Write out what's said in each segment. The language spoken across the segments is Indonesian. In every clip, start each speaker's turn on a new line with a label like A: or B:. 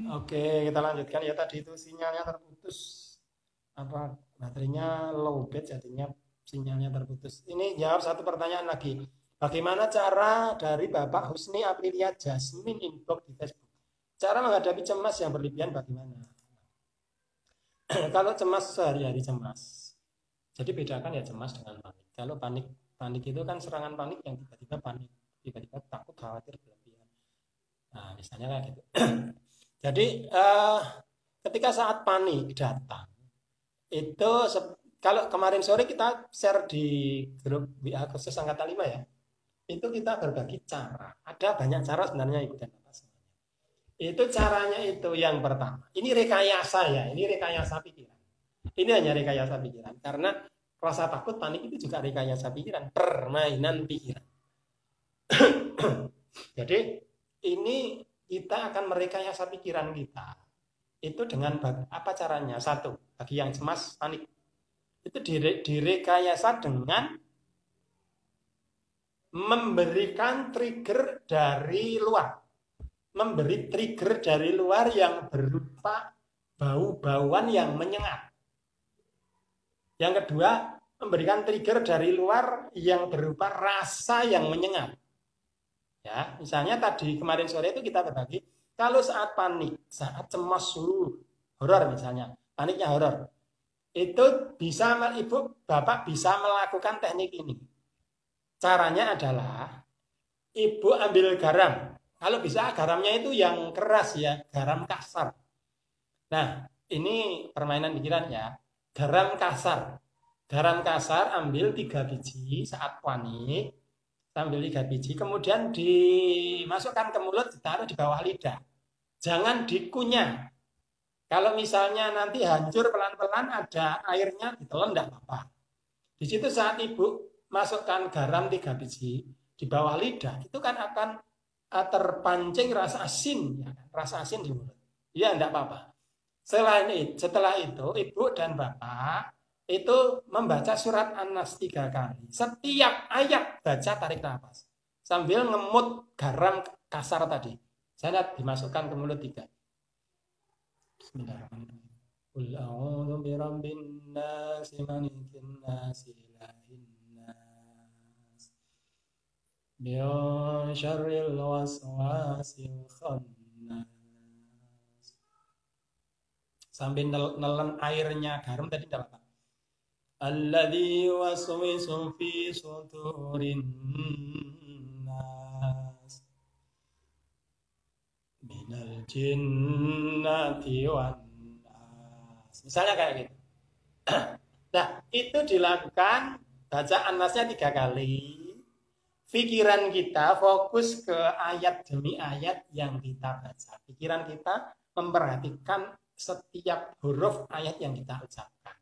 A: Oke, kita lanjutkan ya, tadi itu sinyalnya terputus, apa baterainya lowbat jadinya sinyalnya terputus. Ini jawab satu pertanyaan lagi. Bagaimana cara dari Bapak Husni Aprilia Jasmine inbox di Facebook? Cara menghadapi cemas yang berlebihan bagaimana? Kalau cemas sehari-hari cemas. Jadi bedakan ya cemas dengan panik. Kalau panik, panik itu kan serangan panik yang tiba-tiba panik, tiba-tiba takut, khawatir berlebihan. Nah, misalnya kayak gitu. Jadi ketika saat panik datang, itu kalau kemarin sore kita share di grup WA khusus angkatan 5 ya, itu kita berbagi cara. Ada banyak cara sebenarnya ikutan apa semuanya. Itu caranya itu yang pertama. Ini rekayasa ya, ini rekayasa pikiran. Ini hanya rekayasa pikiran karena rasa takut panik itu juga rekayasa pikiran, permainan pikiran. Jadi ini kita akan merekayasa pikiran kita itu dengan apa caranya? Satu, bagi yang cemas panik itu direkayasa dengan memberikan trigger dari luar, memberi trigger dari luar yang berupa bau-bauan yang menyengat. Yang kedua, memberikan trigger dari luar yang berupa rasa yang menyengat. Ya, misalnya tadi kemarin sore itu kita berbagi, kalau saat panik, saat cemas, horor misalnya, paniknya horor, itu bisa ibu bapak bisa melakukan teknik ini. Caranya adalah ibu ambil garam. Kalau bisa garamnya itu yang keras ya, garam kasar. Nah, ini permainan pikiran ya. Garam kasar. Garam kasar ambil 3 biji saat panik. Ambil 3 biji, kemudian dimasukkan ke mulut, ditaruh di bawah lidah. Jangan dikunyah. Kalau misalnya nanti hancur pelan-pelan ada airnya, ditelan tidak apa-apa. Di situ saat ibu masukkan garam 3 biji di bawah lidah, itu kan akan terpancing rasa asin, ya, rasa asin di mulut. Ya tidak apa-apa. Setelah itu ibu dan bapak itu membaca surat An-Nas 3 kali. Setiap ayat baca tarik nafas sambil ngemut garam kasar tadi. Saya lihat dimasukkan ke mulut 3. Bismillahirrahmanirrahim. Qul a'udzu birabbin nas, malikin nas, ilahin nas, min syarril waswasil khannas. Sambil nelen airnya garam tadi tidak apa. Alladzi waswisu fi sudurin nas minal jinnati wan nas. Misalnya kayak gitu. Nah, itu dilakukan bacaan nasnya 3 kali. Pikiran kita fokus ke ayat demi ayat yang kita baca. Pikiran kita memperhatikan setiap huruf ayat yang kita ucapkan.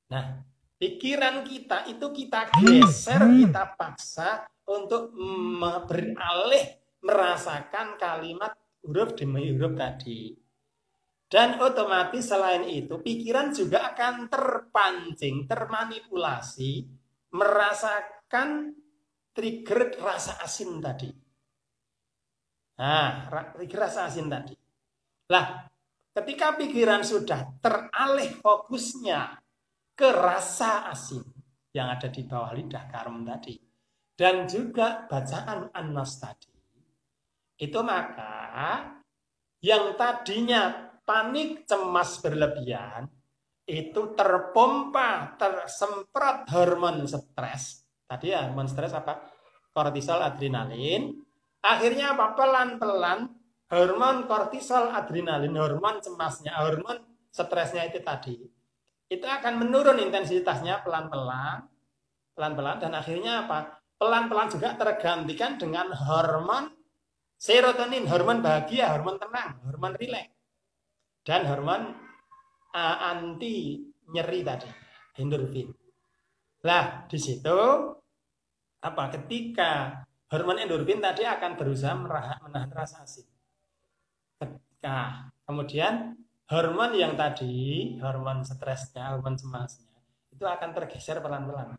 A: Nah, pikiran kita itu kita geser, kita paksa untuk beralih merasakan kalimat huruf demi huruf tadi. Dan otomatis selain itu, pikiran juga akan terpancing, termanipulasi, merasakan trigger rasa asin tadi. Nah, trigger rasa asin tadi. Lah, ketika pikiran sudah teralih fokusnya ke rasa asin yang ada di bawah lidah garam tadi dan juga bacaan An-Nas tadi, itu maka yang tadinya panik cemas berlebihan itu terpompa, tersemprot hormon stres. Tadi ya, hormon stres apa? Kortisol, adrenalin. Akhirnya apa? Pelan-pelan hormon kortisol, adrenalin, hormon cemasnya, hormon stresnya itu tadi, itu akan menurun intensitasnya pelan-pelan, pelan-pelan, dan akhirnya apa? Pelan-pelan juga tergantikan dengan hormon serotonin, hormon bahagia, hormon tenang, hormon rileks, dan hormon anti nyeri tadi, endorfin. Lah, di situ apa? Ketika hormon endorfin tadi akan berusaha menahan rasa asin. Kemudian hormon yang tadi, hormon stresnya, hormon cemasnya, itu akan tergeser pelan-pelan.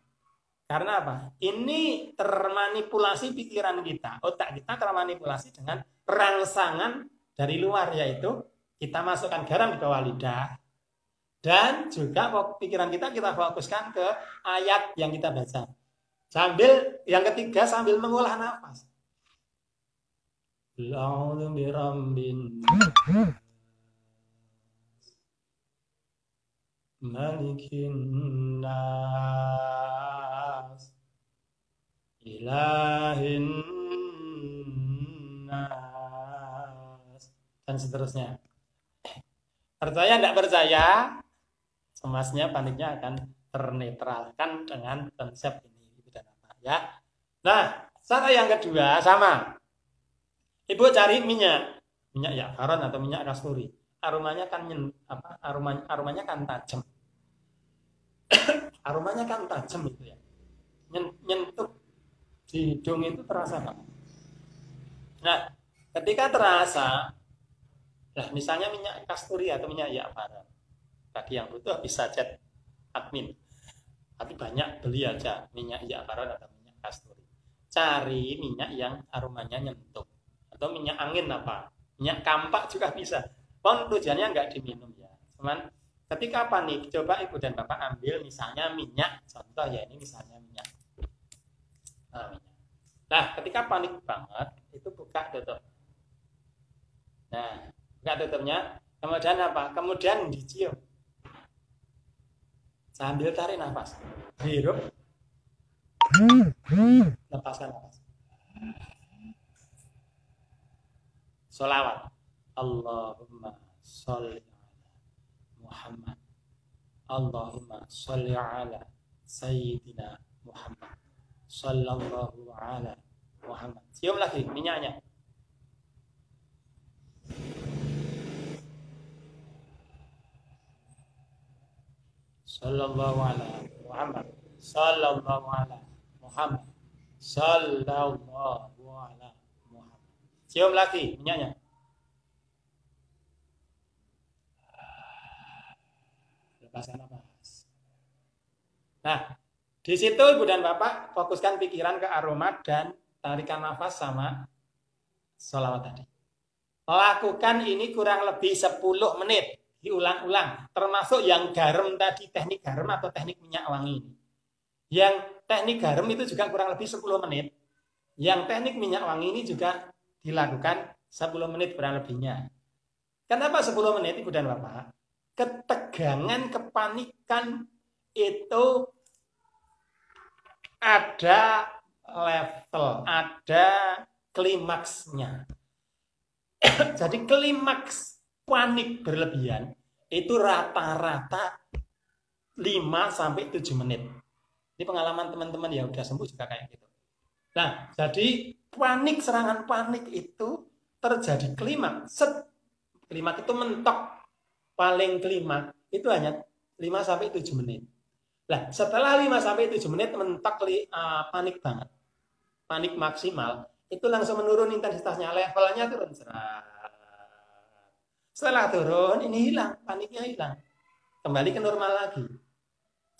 A: Karena apa? Ini termanipulasi pikiran kita, otak kita termanipulasi dengan rangsangan dari luar, yaitu kita masukkan garam di bawah lidah dan juga pikiran kita fokuskan ke ayat yang kita baca. Sambil yang ketiga sambil mengolah nafas. A'udzu birabbin malikin nas ilahin nas dan seterusnya. Percaya tidak percaya, cemasnya, paniknya akan ternetralkan dengan konsep ini dan apa ya. Nah, cara yang kedua sama. Ibu cari minyak za'faran atau minyak kasturi. Aromanya kan aromanya kan tajam. Aromanya kan tajam itu ya. Nyentuh di hidung itu terasa banget. Nah, ketika terasa, nah misalnya minyak kasturi atau minyak za'faran, bagi yang butuh bisa chat admin. Tapi banyak beli aja minyak za'faran atau minyak kasturi. Cari minyak yang aromanya nyentuh. Atau minyak angin apa? Minyak kampak juga bisa. Pun tujuannya nggak diminum ya. Cuman ketika panik, coba ibu dan bapak ambil misalnya minyak, contoh ya ini misalnya minyak. Nah, ketika panik banget, itu buka tutup. Nah, buka tutupnya, kemudian apa? Kemudian dicium. Sambil tarik nafas. Hirup. Lepaskan nafas. Sholawat. Allahumma sholli ala Muhammad. Allahumma sholli ala Sayyidina Muhammad. Sallallahu ala Muhammad. Cium lagi minyaknya. Sallallahu ala Muhammad. Sallallahu ala Muhammad. Sallallahu ala Muhammad. Cium lagi minyaknya. Lepaskan nafas. Nah, di situ ibu dan bapak fokuskan pikiran ke aroma dan tarikan nafas sama sholawat tadi. Lakukan ini kurang lebih 10 menit. Diulang-ulang. Termasuk yang garam tadi, teknik garam atau teknik minyak wangi. Yang teknik garam itu juga kurang lebih 10 menit. Yang teknik minyak wangi ini juga dilakukan 10 menit kurang lebihnya. Kenapa 10 menit ibu dan bapak? Ketegangan, kepanikan itu ada level, ada klimaksnya. Jadi klimaks panik berlebihan itu rata-rata 5-7 menit. Ini pengalaman teman-teman yang udah sembuh juga kayak gitu. Nah, jadi panik, serangan panik itu terjadi klimaks. Klimaks itu mentok. Paling klimaks itu hanya 5-7 menit. Nah, setelah 5-7 menit mentok panik banget. Panik maksimal, itu langsung menurun intensitasnya, levelnya turun. Setelah turun, ini hilang, paniknya hilang. Kembali ke normal lagi.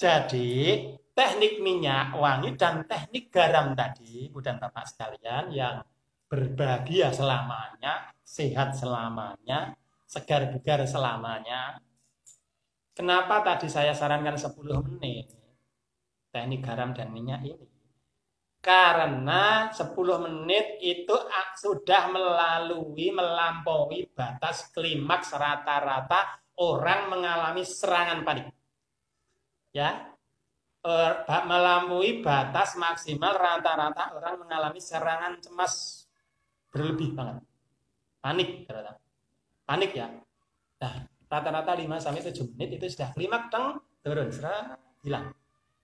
A: Jadi, teknik minyak wangi dan teknik garam tadi, ibu dan bapak sekalian, yang berbahagia selamanya, sehat selamanya, segar bugar selamanya. Kenapa tadi saya sarankan 10 menit teknik garam dan minyak ini? Karena 10 menit itu sudah melampaui batas klimaks rata-rata orang mengalami serangan panik. Ya, melampaui batas maksimal rata-rata orang mengalami serangan cemas berlebih banget. Panik rata-rata. Panik ya. Nah, rata-rata 5-7 menit itu sudah klimaks turun, hilang.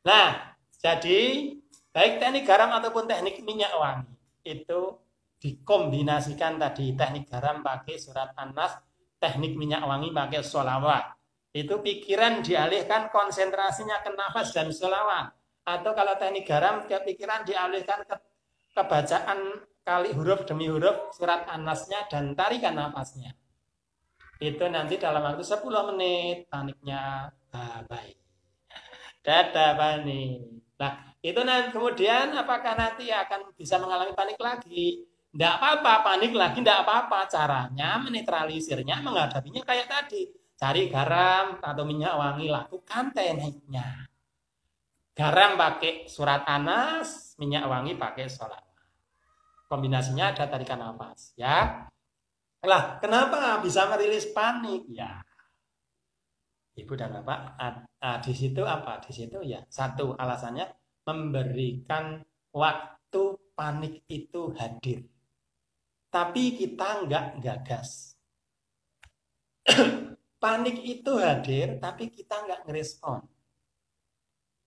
A: Nah, jadi baik teknik garam ataupun teknik minyak wangi itu dikombinasikan tadi. Teknik garam pakai surat An-Nas, teknik minyak wangi pakai sholawat. Itu pikiran dialihkan konsentrasinya ke nafas dan sholawat. Atau kalau teknik garam, pikiran dialihkan ke bacaan kali huruf demi huruf surat An-Nasnya dan tarikan nafasnya. Itu nanti dalam waktu 10 menit paniknya baik. Dadah panik. Nah, itu nanti kemudian apakah nanti akan bisa mengalami panik lagi? Tidak apa-apa, panik lagi tidak apa-apa. Caranya menetralisirnya, menghadapinya kayak tadi. Cari garam atau minyak wangi, lakukan tekniknya. Garam pakai surat Anas, minyak wangi pakai sholawat. Kombinasinya ada tarikan nafas, ya. Lah, kenapa bisa merilis panik? Ya, Ibu dan Bapak, di situ apa? Di situ ya, satu alasannya memberikan waktu panik itu hadir. Tapi kita nggak gagas. Panik itu hadir, tapi kita nggak ngerespon.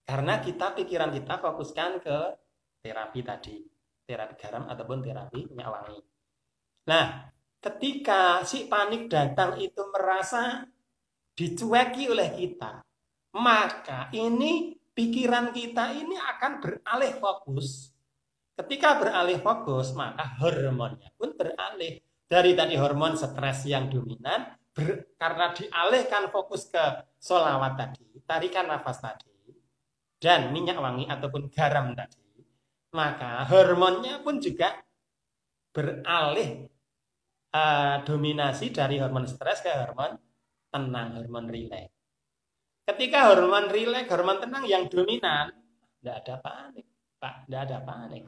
A: Karena pikiran kita fokuskan ke terapi tadi. Terapi garam ataupun terapi minyak wangi. Nah, ketika si panik datang itu merasa dicueki oleh kita, maka ini pikiran kita ini akan beralih fokus. Ketika beralih fokus, maka hormonnya pun beralih. Dari tadi hormon stres yang dominan, karena dialihkan fokus ke sholawat tadi, tarikan nafas tadi, dan minyak wangi ataupun garam tadi, maka hormonnya pun juga beralih dominasi dari hormon stres ke hormon tenang, hormon rileks. Ketika hormon rileks, hormon tenang yang dominan, tidak ada panik, Pak, tidak ada panik.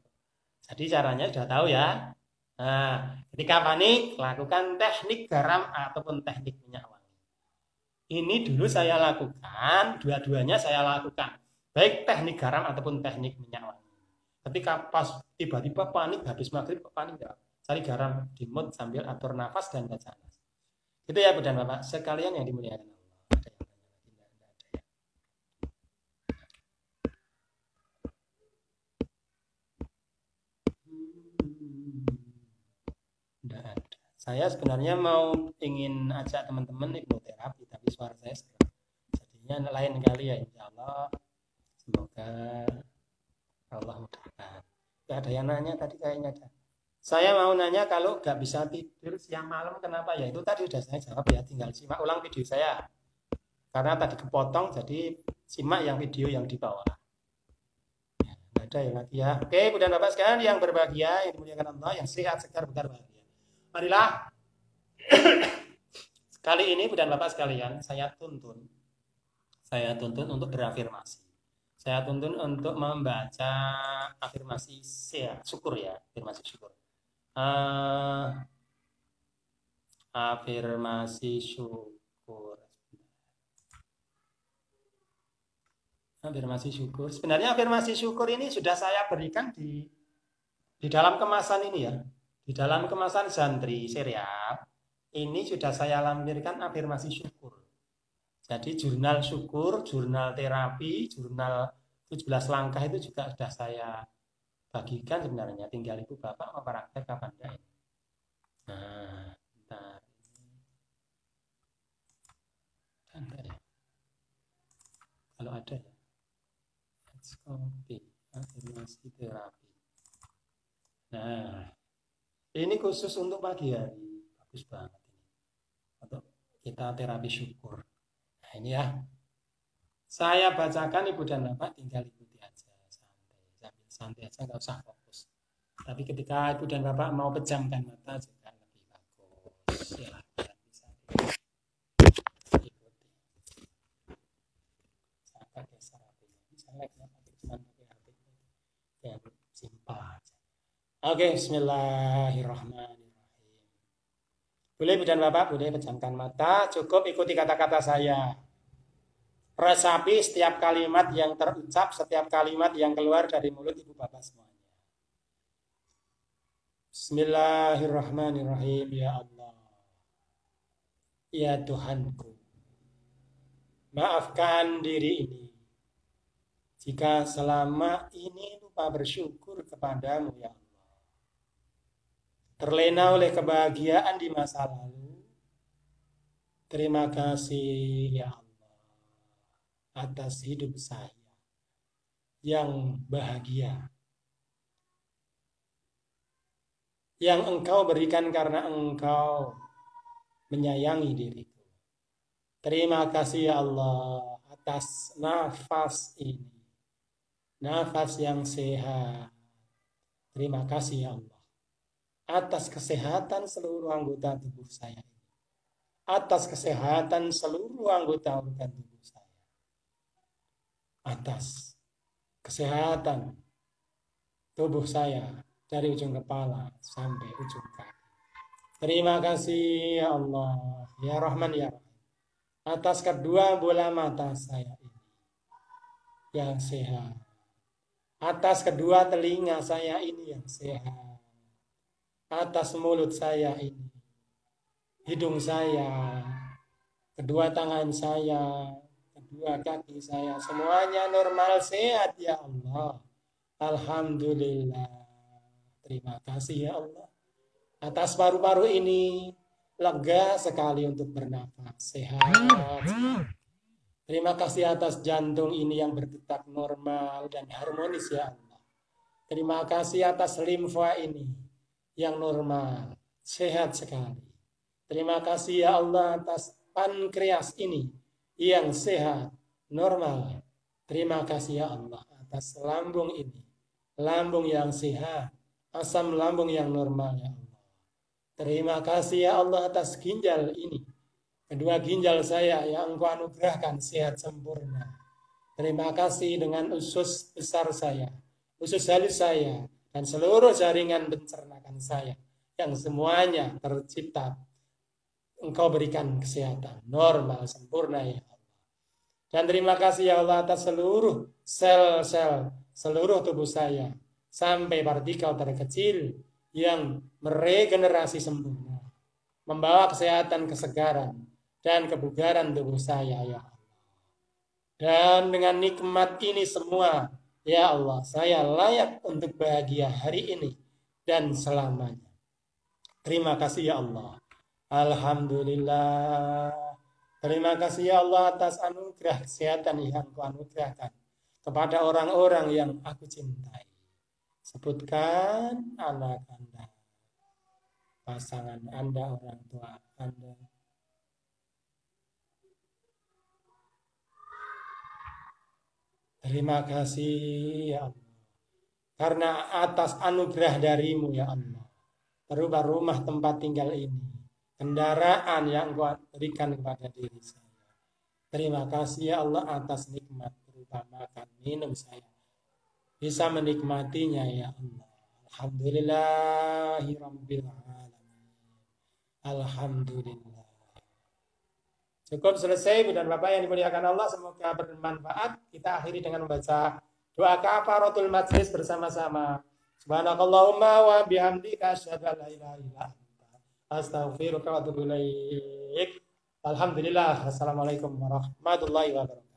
A: Jadi caranya sudah tahu ya. Nah, ketika panik, lakukan teknik garam ataupun teknik minyak wangi. Ini dulu saya lakukan, dua-duanya saya lakukan. Baik teknik garam ataupun teknik minyak wangi. Ketika pas tiba-tiba panik, habis maghrib panik, ya, cari garam, dimut sambil atur nafas dan baca nas. Itu ya Bu dan Bapak, sekalian yang dimuliakan Allah. Tidak ada. Saya sebenarnya ingin ajak teman-teman hipnoterapi, tapi suara saya sekarang. Jadinya lain kali ya, insya Allah. Semoga Allah mudahkan. Gak ada yang nanya tadi kayaknya ada. Saya mau nanya kalau nggak bisa tidur siang malam kenapa ya? Itu tadi sudah saya jawab ya. Tinggal simak ulang video saya. Karena tadi kepotong, jadi simak yang video yang di bawah. Ya, nggak ada ya lagi ya. Oke, Bu dan Bapak sekalian yang berbahagia, yang dimuliakan Allah, yang sehat, segar, bugar, bahagia. Marilah. Kali ini Bu dan Bapak sekalian, saya tuntun untuk berafirmasi. Saya tuntun untuk membaca afirmasi syukur ya, afirmasi syukur. Afirmasi syukur. Afirmasi syukur. Sebenarnya afirmasi syukur ini sudah saya berikan di dalam kemasan ini ya. Di dalam kemasan santri seriap ini sudah saya lampirkan afirmasi syukur. Jadi jurnal syukur, jurnal terapi, jurnal 17 langkah itu juga sudah saya bagikan sebenarnya. Tinggal Ibu Bapak mempraktek kapan enggak ini. Nah, bentar. Bentar ya. Kalau ada ya. Let's copy afirmasi terapi. Nah, ini khusus untuk pagi hari. Bagus banget ini. Untuk kita terapi syukur. Nah, ini ya. Saya bacakan Ibu dan Bapak tinggal ikuti aja santai aja, nggak usah fokus. Tapi ketika Ibu dan Bapak mau pejamkan mata juga lebih bagus. Silahkan bisa ikuti. Saya geser HP-nya. Misalnya saya cuma pakai HP yang simpel aja. Oke, bismillahirrahmanirrahim. Boleh Ibu dan Bapak, boleh pejamkan mata. Cukup ikuti kata-kata saya. Resapi setiap kalimat yang terucap, setiap kalimat yang keluar dari mulut Ibu Bapak semuanya. Bismillahirrahmanirrahim. Ya Allah, ya Tuhanku, maafkan diri ini jika selama ini lupa bersyukur kepadamu ya Allah. Terlena oleh kebahagiaan di masa lalu. Terima kasih ya Allah atas hidup saya yang bahagia, yang Engkau berikan karena Engkau menyayangi diriku. Terima kasih ya Allah atas nafas ini, nafas yang sehat. Terima kasih ya Allah atas kesehatan seluruh anggota tubuh saya, atas kesehatan seluruh anggota organ tubuh saya, atas kesehatan tubuh saya dari ujung kepala sampai ujung kaki. Terima kasih ya Allah, ya Rahman ya Rahim, atas kedua bola mata saya ini yang sehat, atas kedua telinga saya ini yang sehat, atas mulut saya ini, hidung saya, kedua tangan saya, kedua kaki saya, semuanya normal sehat ya Allah. Alhamdulillah. Terima kasih ya Allah. Atas paru-paru ini lega sekali untuk bernafas, sehat. Terima kasih atas jantung ini yang berdetak normal dan harmonis ya Allah. Terima kasih atas limfa ini yang normal, sehat sekali. Terima kasih ya Allah atas pankreas ini yang sehat, normal. Terima kasih ya Allah atas lambung ini, lambung yang sehat, asam lambung yang normal ya Allah. Terima kasih ya Allah atas ginjal ini, kedua ginjal saya yang Engkau anugerahkan sehat sempurna. Terima kasih dengan usus besar saya, usus halus saya, dan seluruh jaringan pencernakan saya yang semuanya tercipta. Engkau berikan kesehatan normal sempurna ya Allah. Dan terima kasih ya Allah atas seluruh sel-sel seluruh tubuh saya sampai partikel terkecil yang meregenerasi sempurna, membawa kesehatan, kesegaran, dan kebugaran tubuh saya ya Allah. Dan dengan nikmat ini semua ya Allah, saya layak untuk bahagia hari ini dan selamanya. Terima kasih ya Allah. Alhamdulillah. Terima kasih ya Allah atas anugerah kesehatan yang Kau anugerahkan kepada orang-orang yang aku cintai. Sebutkan anak Anda, pasangan Anda, orang tua Anda. Terima kasih ya Allah. Karena atas anugerah darimu ya Allah, berubah rumah tempat tinggal ini, kendaraan yang Kau berikan kepada diri saya. Terima kasih ya Allah atas nikmat berupa makan minum saya, bisa menikmatinya ya Allah. Alhamdulillahirabbil alamin. Alhamdulillah. Cukup selesai, Ibu dan Bapak yang dimuliakan Allah, semoga bermanfaat. Kita akhiri dengan membaca doa kafaratul majlis bersama-sama. Subhanakallahumma wa bihamdika asyhadu an la ilaha illa anta astaghfiruka wa atubu ilaik. Alhamdulillah. Assalamualaikum warahmatullahi wabarakatuh.